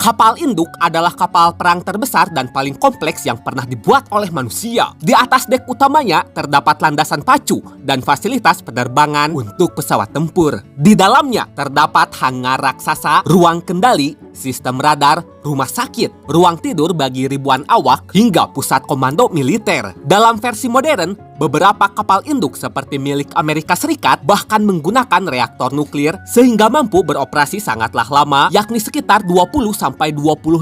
Kapal induk adalah kapal perang terbesar dan paling kompleks yang pernah dibuat oleh manusia. Di atas dek utamanya terdapat landasan pacu dan fasilitas penerbangan untuk pesawat tempur. Di dalamnya terdapat hangar raksasa, ruang kendali, sistem radar, rumah sakit, ruang tidur bagi ribuan awak, hingga pusat komando militer. Dalam versi modern, beberapa kapal induk seperti milik Amerika Serikat bahkan menggunakan reaktor nuklir sehingga mampu beroperasi sangatlah lama, yakni sekitar 20-25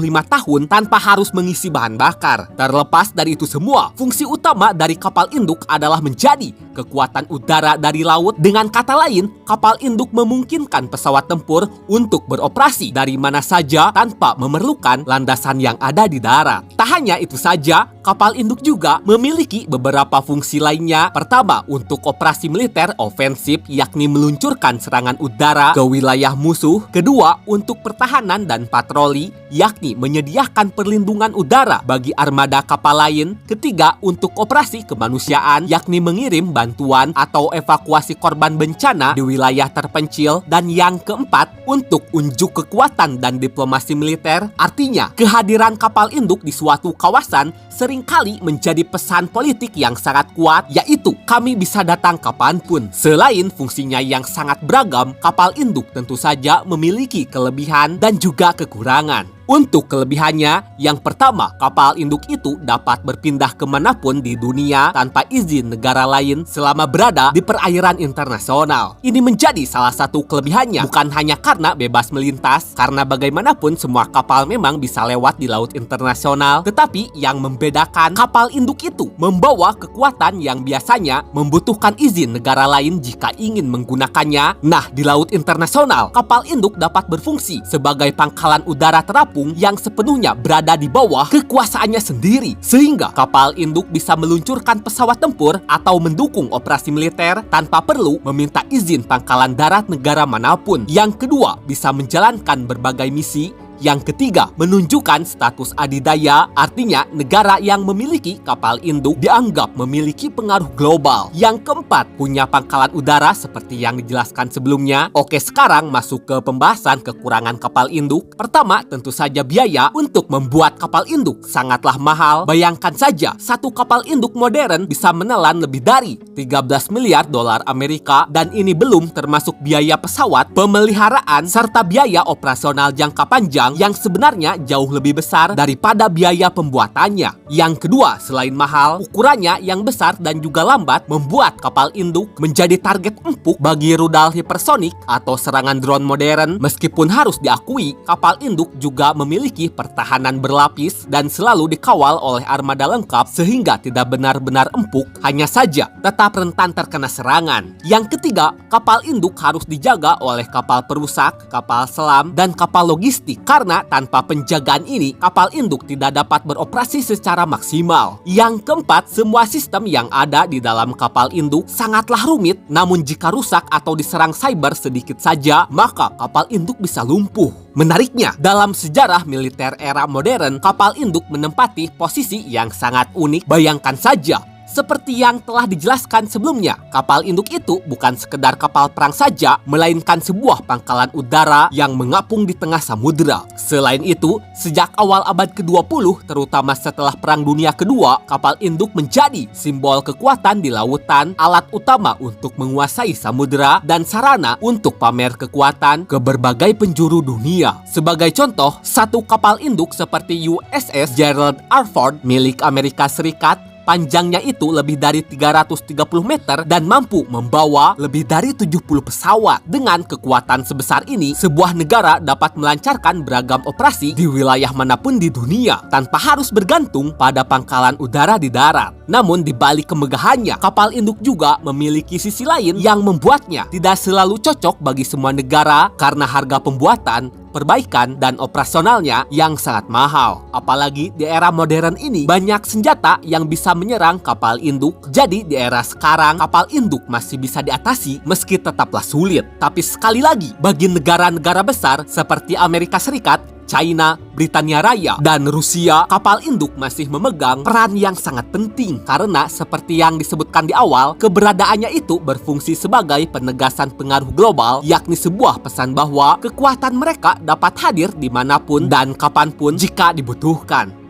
tahun tanpa harus mengisi bahan bakar. Terlepas dari itu semua, fungsi utama dari kapal induk adalah menjadi kekuatan udara dari laut. Dengan kata lain, kapal induk memungkinkan pesawat tempur untuk beroperasi dari mana saja tanpa memerlukan landasan yang ada di darat. Tak hanya itu saja, kapal induk juga memiliki beberapa fungsi lainnya. Pertama, untuk operasi militer ofensif, yakni meluncurkan serangan udara ke wilayah musuh. Kedua, untuk pertahanan dan patroli, yakni menyediakan perlindungan udara bagi armada kapal lain. Ketiga, untuk operasi kemanusiaan, yakni mengirim bantuan atau evakuasi korban bencana di wilayah terpencil. Dan yang keempat, untuk unjuk kekuatan dan diplomasi militer. Artinya, kehadiran kapal induk di suatu kawasan seringkali menjadi pesan politik yang sangat kuat, yaitu kami bisa datang kapanpun. Selain fungsinya yang sangat beragam, kapal induk tentu saja memiliki kelebihan dan juga kekurangan. Untuk kelebihannya, yang pertama, kapal induk itu dapat berpindah kemanapun di dunia tanpa izin negara lain selama berada di perairan internasional. Ini menjadi salah satu kelebihannya, bukan hanya karena bebas melintas, karena bagaimanapun semua kapal memang bisa lewat di laut internasional, tetapi yang membedakan, kapal induk itu membawa kekuatan yang biasanya membutuhkan izin negara lain jika ingin menggunakannya. Nah, di laut internasional, kapal induk dapat berfungsi sebagai pangkalan udara terapung yang sepenuhnya berada di bawah kekuasaannya sendiri, sehingga kapal induk bisa meluncurkan pesawat tempur atau mendukung operasi militer tanpa perlu meminta izin pangkalan darat negara manapun. Yang kedua, bisa menjalankan berbagai misi. Yang ketiga, menunjukkan status adidaya, artinya negara yang memiliki kapal induk dianggap memiliki pengaruh global. Yang keempat, punya pangkalan udara seperti yang dijelaskan sebelumnya. Oke, sekarang masuk ke pembahasan kekurangan kapal induk. Pertama, tentu saja biaya untuk membuat kapal induk sangatlah mahal. Bayangkan saja, satu kapal induk modern bisa menelan lebih dari 13 miliar dolar Amerika, dan ini belum termasuk biaya pesawat, pemeliharaan, serta biaya operasional jangka panjang yang sebenarnya jauh lebih besar daripada biaya pembuatannya. Yang kedua, selain mahal, ukurannya yang besar dan juga lambat membuat kapal induk menjadi target empuk bagi rudal hipersonik atau serangan drone modern. Meskipun harus diakui, kapal induk juga memiliki pertahanan berlapis dan selalu dikawal oleh armada lengkap sehingga tidak benar-benar empuk, hanya saja tetap rentan terkena serangan. Yang ketiga, kapal induk harus dijaga oleh kapal perusak, kapal selam, dan kapal logistik. Karena tanpa penjagaan ini, kapal induk tidak dapat beroperasi secara maksimal. Yang keempat, semua sistem yang ada di dalam kapal induk sangatlah rumit. Namun jika rusak atau diserang cyber sedikit saja, maka kapal induk bisa lumpuh. Menariknya, dalam sejarah militer era modern, kapal induk menempati posisi yang sangat unik. Bayangkan saja, seperti yang telah dijelaskan sebelumnya, kapal induk itu bukan sekedar kapal perang saja, melainkan sebuah pangkalan udara yang mengapung di tengah samudera. Selain itu, sejak awal abad ke-20, terutama setelah Perang Dunia Kedua, kapal induk menjadi simbol kekuatan di lautan, alat utama untuk menguasai samudera, dan sarana untuk pamer kekuatan ke berbagai penjuru dunia. Sebagai contoh, satu kapal induk seperti USS Gerald R. Ford milik Amerika Serikat, panjangnya itu lebih dari 330 meter dan mampu membawa lebih dari 70 pesawat. Dengan kekuatan sebesar ini, sebuah negara dapat melancarkan beragam operasi di wilayah manapun di dunia tanpa harus bergantung pada pangkalan udara di darat. Namun di balik kemegahannya, kapal induk juga memiliki sisi lain yang membuatnya tidak selalu cocok bagi semua negara karena harga pembuatan, perbaikan, dan operasionalnya yang sangat mahal. Apalagi di era modern ini, banyak senjata yang bisa menyerang kapal induk. Jadi di era sekarang, kapal induk masih bisa diatasi meski tetaplah sulit. Tapi sekali lagi, bagi negara-negara besar seperti Amerika Serikat, China, Britania Raya, dan Rusia, kapal induk masih memegang peran yang sangat penting karena seperti yang disebutkan di awal, keberadaannya itu berfungsi sebagai penegasan pengaruh global, yakni sebuah pesan bahwa kekuatan mereka dapat hadir dimanapun dan kapanpun jika dibutuhkan.